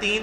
3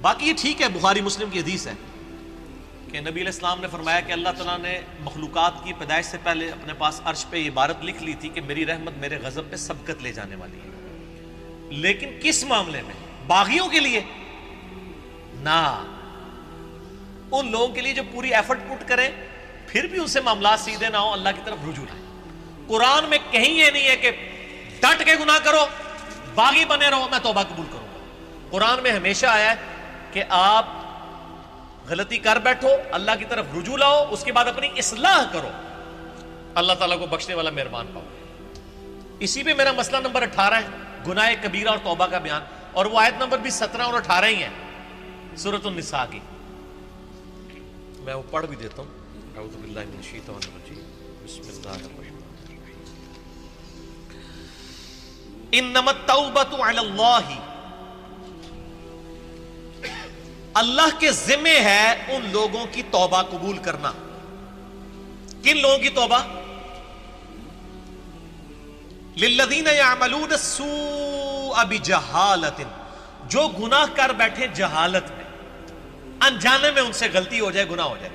باقی یہ ٹھیک ہے، بخاری مسلم کی حدیث ہے کہ نبی علیہ السلام نے فرمایا کہ اللہ تعالیٰ نے مخلوقات کی پیدائش سے پہلے اپنے پاس عرش پہ یہ عبارت لکھ لی تھی کہ میری رحمت میرے غضب پہ سبقت لے جانے والی ہے، لیکن کس معاملے میں؟ باغیوں کے لیے نہ، ان لوگوں کے لیے جو پوری ایفرٹ پٹ کریں پھر بھی ان سے معاملات سیدھے نہ ہو، اللہ کی طرف رجوع لائیں۔ قرآن میں کہیں یہ نہیں ہے کہ ڈٹ کے گناہ کرو، باغی بنے رہو، میں توبہ قبول کروں گا۔ قرآن میں ہمیشہ آیا ہے کہ آپ غلطی کر بیٹھو، اللہ کی طرف رجوع لاؤ، اس کے بعد اپنی اصلاح کرو، اللہ تعالیٰ کو بخشنے والا مہربان پاؤ۔ اسی پہ میرا مسئلہ نمبر 18 ہے، گناہ کبیرہ اور توبہ کا بیان، اور وہ آیت نمبر بھی 17 اور 18 ہی ہے سورۃ النساء کی۔ میں وہ پڑھ بھی دیتا ہوں۔ اعوذ باللہ من الشیطان الرجیم، بسم اللہ الرحمن الرحیم۔ انما التوبۃ علی اللہ، اللہ کے ذمہ ہے ان لوگوں کی توبہ قبول کرنا۔ کن لوگوں کی توبہ؟ للذین یعملون السوء بجہالۃ، جو گناہ کر بیٹھے جہالت میں، انجانے میں ان سے غلطی ہو جائے، گناہ ہو جائے،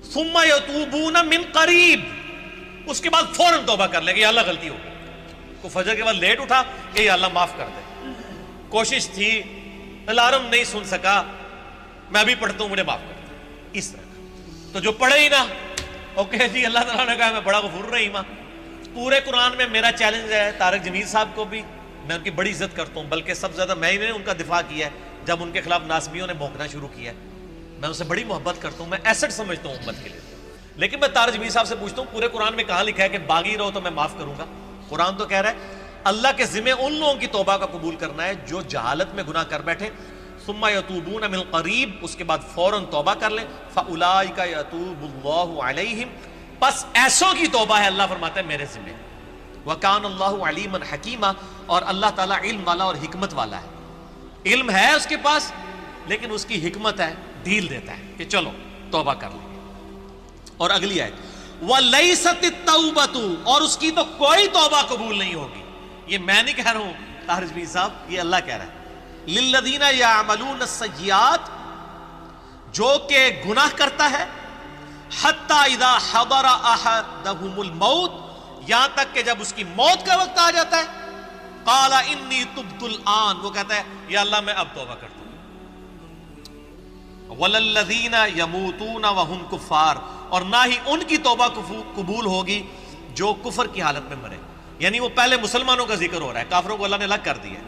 ثم یتوبون من قریب، اس کے بعد فوراً توبہ کر لے کہ یا اللہ غلطی ہو گئی، کو فجر کے بعد لیٹ اٹھا کہ یا اللہ معاف کر دے، کوشش تھی، الارم نہیں سن سکا، میں ابھی پڑھتا ہوں، مجھے معاف کر دے، اس طرح کا۔ تو جو پڑھے ہی نہ، اوکے جی اللہ تعالیٰ نے کہا میں بڑا غفور رحیم ہاں۔ پورے قرآن میں میرا چیلنج ہے طارق جمیل صاحب کو بھی، میں ان کی بڑی عزت کرتا ہوں، بلکہ سب سے زیادہ میں نے ان کا دفاع کیا ہے جب ان کے خلاف ناسبیوں نے بھونکنا شروع کیا ہے، میں ان سے بڑی محبت کرتا ہوں، میں ایسٹ سمجھتا ہوں امت کے لیے۔ لیکن میں طارق جمیل صاحب سے پوچھتا ہوں پورے قرآن میں کہاں لکھا ہے کہ باغی رہو تو میں معاف کروں گا؟ قرآن تو کہہ رہا ہے اللہ کے ذمہ ان لوگوں کی توبہ کا قبول کرنا ہے جو جہالت میں گناہ کر بیٹھے، ثم یتوبون من قریب، اس کے بعد فوراً توبہ کر لیں، فاولئک یتوب اللہ علیہم، پس ایسوں کی توبہ ہے، اللہ فرماتا ہے میرے ذمہ، وکان اللہ علیما حکیما، اور اللہ تعالیٰ علم والا اور حکمت والا ہے، علم ہے اس کے پاس لیکن اس کی حکمت ہے، ڈھیل دیتا ہے کہ چلو توبہ کر لیں۔ اور اگلی آیت وَلَيْسَتِ التَّوْبَةُ، اور اس کی تو کوئی توبہ قبول نہیں ہوگی، یہ میں نہیں کہہ رہا ہوں طاہر جمیل صاحب، یہ اللہ کہہ رہا ہے، للذین یعملون السیئات، جو کہ گناہ کرتا ہے، حتی اذا حضر احدہم الموت، یہاں تک کہ جب اس کی موت کا وقت آ جاتا ہے، قال انی تبت الآن، وہ کہتا ہے یا اللہ میں اب توبہ کرتا ہوں۔ وَلَلَّذِينَ يَمُوتُونَ وَهُمْ كُفَّارٌ، اور نہ ہی ان کی توبہ قبول ہوگی جو کفر کی حالت میں مرے، یعنی وہ پہلے مسلمانوں کا ذکر ہو رہا ہے، کافروں کو اللہ نے الگ کر دیا ہے،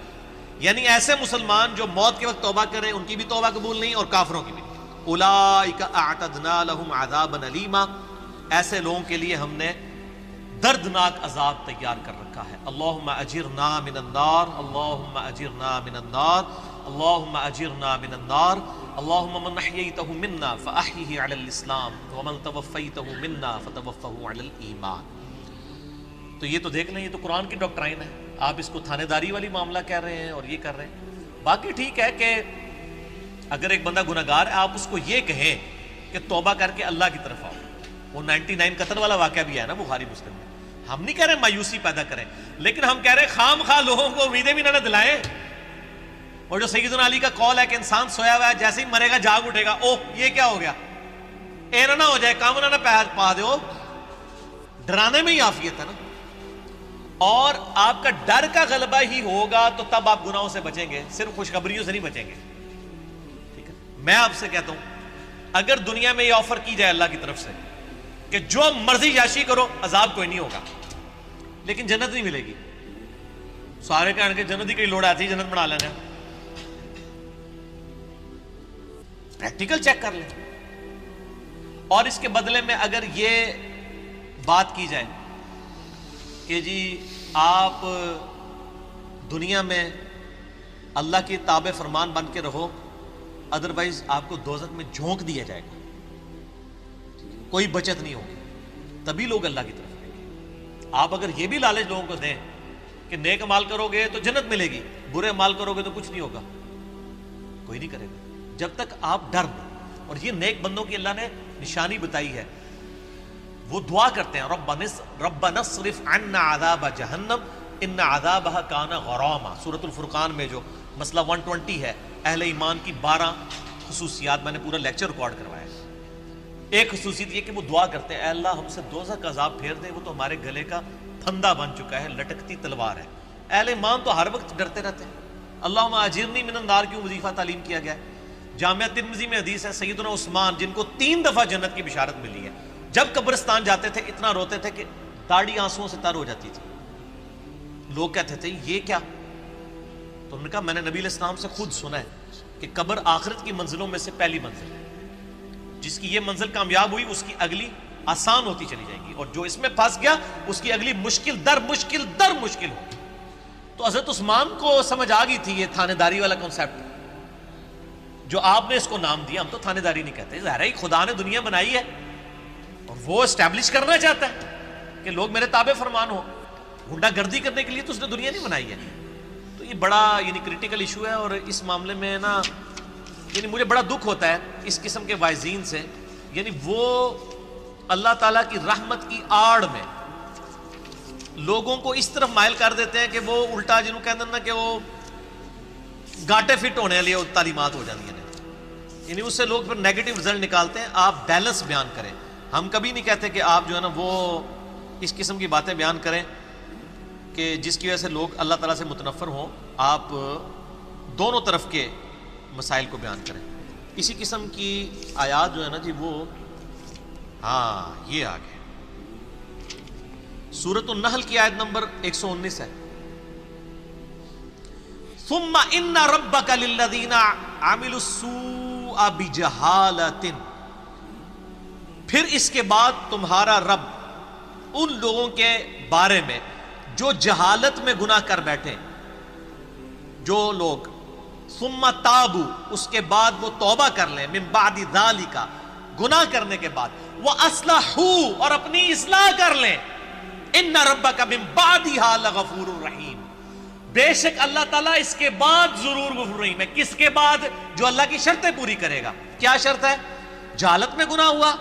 یعنی ایسے مسلمان جو موت کے وقت توبہ کریں ان کی بھی توبہ قبول نہیں اور کافروں کی بھی۔ اولئک اعتدنا لهم عذابا الیما، ایسے لوگوں کے لیے ہم نے دردناک عذاب تیار کر رکھا ہے۔ اللہم اجرنا من النار، اللہم اجرنا من النار، اللہم اجرنا من النار، اللہم من احییتہ منا فاحیہ علی الاسلام ومن توفیتہ منا فتوفہ علی الایمان۔ تو یہ تو دیکھ لیں، یہ تو قرآن کی ڈاکٹرائن ہے، آپ اس کو تھانے داری والی معاملہ کہہ رہے ہیں اور یہ کر رہے ہیں۔ باقی ٹھیک ہے کہ اگر ایک بندہ گناہگار ہے آپ اس کو یہ کہیں کہ توبہ کر کے اللہ کی طرف آؤ، وہ 99 قتل والا واقعہ بھی ہے نا بخاری مسلم میں، ہم نہیں کہہ رہے مایوسی پیدا کریں، لیکن ہم کہہ رہے خام خواہ لوگوں کو امیدیں بھی نہ دلائیں۔ اور جو سیدنا علی کا قول ہے کہ انسان سویا ہوا ہے جیسے ہی مرے گا جاگ اٹھے گا، اوہ یہ کیا ہو گیا، اے نہ ہو جائے کام نہ پا دو، ڈرانے میں ہی عافیت ہے نا۔ اور آپ کا ڈر کا غلبہ ہی ہوگا تو تب آپ گناہوں سے بچیں گے، صرف خوشخبریوں سے نہیں بچیں گے، ٹھیک ہے۔ میں آپ سے کہتا ہوں اگر دنیا میں یہ آفر کی جائے اللہ کی طرف سے کہ جو مرضی یاشی کرو عذاب کوئی نہیں ہوگا لیکن جنت نہیں ملے گی، سارے کہنے کے جنت ہی کئی لوڑ آتی ہے جنت بنا لینا، پریکٹیکل چیک کر لیں۔ اور اس کے بدلے میں اگر یہ بات کی جائے کہ جی آپ دنیا میں اللہ کی تابع فرمان بن کے رہو، ادروائز آپ کو دوزخ میں جھونک دیا جائے گا، کوئی بچت نہیں ہوگی، تبھی لوگ اللہ کی طرف آئیں گے۔ آپ اگر یہ بھی لالچ لوگوں کو دیں کہ نیک عمل کرو گے تو جنت ملے گی، برے عمل کرو گے تو کچھ نہیں ہوگا، کوئی نہیں کرے گا جب تک آپ ڈر دیں۔ اور یہ نیک بندوں کی اللہ نے نشانی بتائی ہے، وہ دعا کرتے ہیں ربنا اصرف عنا عذاب جہنم ان عذابها کان غراما، سورۃ الفرقان میں جو مسئلہ 120 ہے، اہل ایمان کی 12 خصوصیات، میں نے پورا لیکچر ریکارڈ کروایا ہے۔ ایک خصوصیت یہ کہ وہ دعا کرتے ہیں، اے اللہ ہم سے دوزخ کا عذاب پھیر دے، وہ تو ہمارے گلے کا پھندا بن چکا ہے، لٹکتی تلوار ہے۔ اہل ایمان تو ہر وقت ڈرتے رہتے ہیں۔ اللہم اجرنی من النار کیوں وظیفہ تعلیم کیا گیا ہے۔ جامعہ ترمذی میں حدیث ہے، سیدنا عثمان جن کو 3 دفعہ جنت کی بشارت ملی ہے، جب قبرستان جاتے تھے اتنا روتے تھے کہ داڑھی آنسوؤں سے تر ہو جاتی تھی۔ لوگ کہتے تھے یہ کیا؟ تو انہوں نے کہا میں نے نبی علیہ السلام سے خود سنا ہے کہ قبر آخرت کی منزلوں میں سے پہلی منزل ہے، جس کی یہ منزل کامیاب ہوئی اس کی اگلی آسان ہوتی چلی جائے گی، اور جو اس میں پھنس گیا اس کی اگلی مشکل در مشکل ہوگی۔ تو حضرت عثمان کو سمجھ آ گئی تھی یہ تھانے داری والا کنسیپٹ، جو آپ نے اس کو نام دیا، ہم تو تھانے داری نہیں کہتے، ظاہر ہے خدا نے دنیا بنائی ہے اور وہ اسٹیبلش کرنا چاہتا ہے کہ لوگ میرے تابع فرمان ہو، گنڈا گردی کرنے کے لیے تو اس نے دنیا نہیں بنائی ہے۔ تو یہ بڑا کریٹیکل ایشو ہے، اور اس معاملے میں نا مجھے بڑا دکھ ہوتا ہے اس قسم کے وائزین سے، وہ اللہ تعالیٰ کی رحمت کی آڑ میں لوگوں کو اس طرف مائل کر دیتے ہیں کہ وہ الٹا جنہوں کہتے ہیں نا کہ وہ گاٹے فٹ ہونے والی تعلیمات ہو جاتی ہیں، اس سے لوگ پھر نیگیٹو رزلٹ نکالتے ہیں۔ آپ بیلنس بیان کریں، ہم کبھی نہیں کہتے کہ آپ جو ہے نا وہ اس قسم کی باتیں بیان کریں کہ جس کی وجہ سے لوگ اللہ تعالیٰ سے متنفر ہوں۔ آپ دونوں طرف کے مسائل کو بیان کریں۔ اسی قسم کی آیات جو ہے نا وہ یہ آگے سورۃ النحل کی آیت نمبر 119 ہے، ثم ان ربک للذین عملوا السوء بجہالۃ، پھر اس کے بعد تمہارا رب ان لوگوں کے بارے میں جو جہالت میں گناہ کر بیٹھے، جو لوگ ثم تابوا، اس کے بعد وہ توبہ کر لیں، من بعد ذالک، گناہ کرنے کے بعد، واصلحوا، اور اپنی اصلاح کر لیں، ان ربک من بعدها لغفور رحیم، بے شک اللہ تعالیٰ اس کے بعد ضرور غفور رحیم ہے۔ کس کے بعد؟ جو اللہ کی شرطیں پوری کرے گا۔ کیا شرط ہے؟ جہالت میں گناہ ہوا،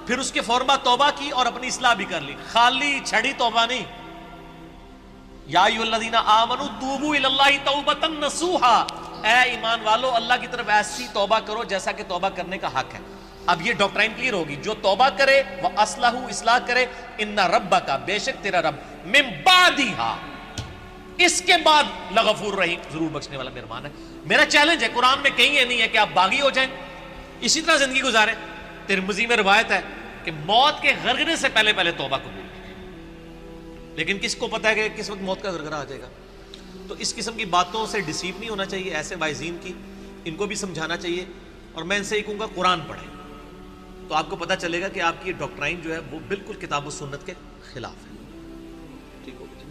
پھر اس کے فوراً بعد توبہ کی اور اپنی اصلاح بھی کر لی، خالی چھڑی توبہ نہیں۔ یا ایھا الذین آمنوا توبوا الی اللہ توبۃ نصوحا، اے ایمان والو اللہ کی طرف ایسی توبہ کرو جیسا کہ توبہ کرنے کا حق ہے۔ اب یہ ڈاکٹرائن کلیئر ہوگی، جو توبہ کرے وہ اصلاح کرے، ان ربک، بے شک تیرا رب، من بعدہا، اس کے بعد لغفور رحیم، ضرور بخشنے والا مہربان ہے۔ میرا چیلنج ہے، قرآن میں کہیں یہ نہیں ہے کہ آپ باغی ہو جائیں اسی طرح زندگی گزاریں۔ ترمذی میں روایت ہے کہ موت کے غرغرے سے پہلے توبہ قبول، لیکن کس کو پتا ہے کہ کس وقت موت کا غرغرہ آ جائے گا؟ تو اس قسم کی باتوں سے ڈیسیو نہیں ہونا چاہیے، ایسے وائزین کی ان کو بھی سمجھانا چاہیے، اور میں ان سے یہ کہوں گا قرآن پڑھیں تو آپ کو پتہ چلے گا کہ آپ کی یہ ڈاکٹرائن جو ہے وہ بالکل کتاب و سنت کے خلاف ہے۔ ٹھیک ہو گیا؟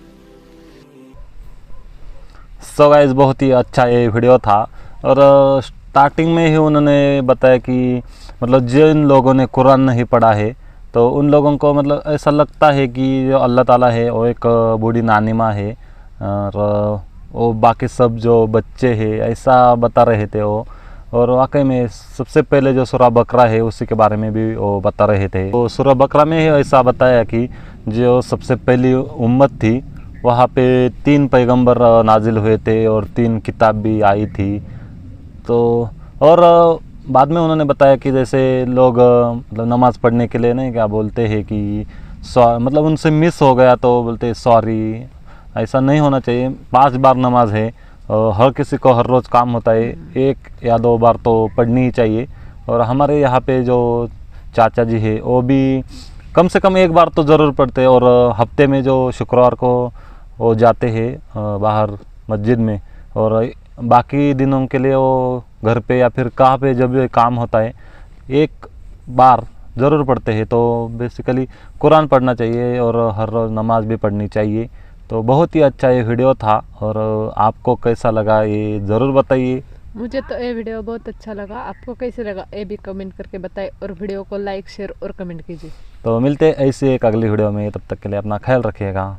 سو گائز، بہت ہی اچھا یہ ویڈیو تھا، اور سٹارٹنگ میں ہی انہوں نے بتایا کہ مطلب جن لوگوں نے قرآن نہیں پڑھا ہے تو ان لوگوں کو مطلب ایسا لگتا ہے کہ جو اللہ تعالیٰ ہے وہ ایک بوڑھی نانی ماں ہے، اور وہ باقی سب جو بچے ہیں ایسا بتا رہے تھے وہ، اور واقعی میں سب سے پہلے جو سورہ بقرہ ہے اسی کے بارے میں بھی وہ بتا رہے تھے۔ تو سورہ بقرہ میں ہی ایسا بتایا کہ جو سب سے پہلی امت تھی وہاں پہ 3 پیغمبر نازل ہوئے تھے اور 3 کتاب بھی آئی تھی۔ تو اور بعد میں انہوں نے بتایا کہ جیسے لوگ مطلب نماز پڑھنے کے لیے نہیں کیا بولتے ہیں کہ مطلب ان سے مس ہو گیا تو بولتے سوری، ایسا نہیں ہونا چاہیے۔ 5 بار نماز ہے، ہر کسی کو ہر روز کام ہوتا ہے، 1 یا 2 بار تو پڑھنی ہی چاہیے۔ اور ہمارے یہاں پہ جو چاچا جی ہے وہ بھی کم سے کم 1 بار تو ضرور پڑھتے ہیں، اور ہفتے میں جو شکروار کو وہ جاتے ہیں باہر مسجد میں، اور باقی دنوں کے لیے وہ گھر پہ یا پھر کہاں پہ جب کام ہوتا ہے 1 بار ضرور پڑھتے ہیں۔ تو بیسیکلی قرآن پڑھنا چاہیے اور ہر روز نماز بھی پڑھنی چاہیے۔ تو بہت ہی اچھا یہ ویڈیو تھا، اور آپ کو کیسا لگا یہ ضرور بتائیے۔ مجھے تو یہ ویڈیو بہت اچھا لگا، آپ کو کیسے لگا یہ بھی کمنٹ کر کے بتائیں، اور ویڈیو کو لائک، شیئر اور کمنٹ کیجیے۔ تو ملتے ایسے ایک اگلی ویڈیو میں، تب تک کے لیے اپنا خیال رکھیے گا۔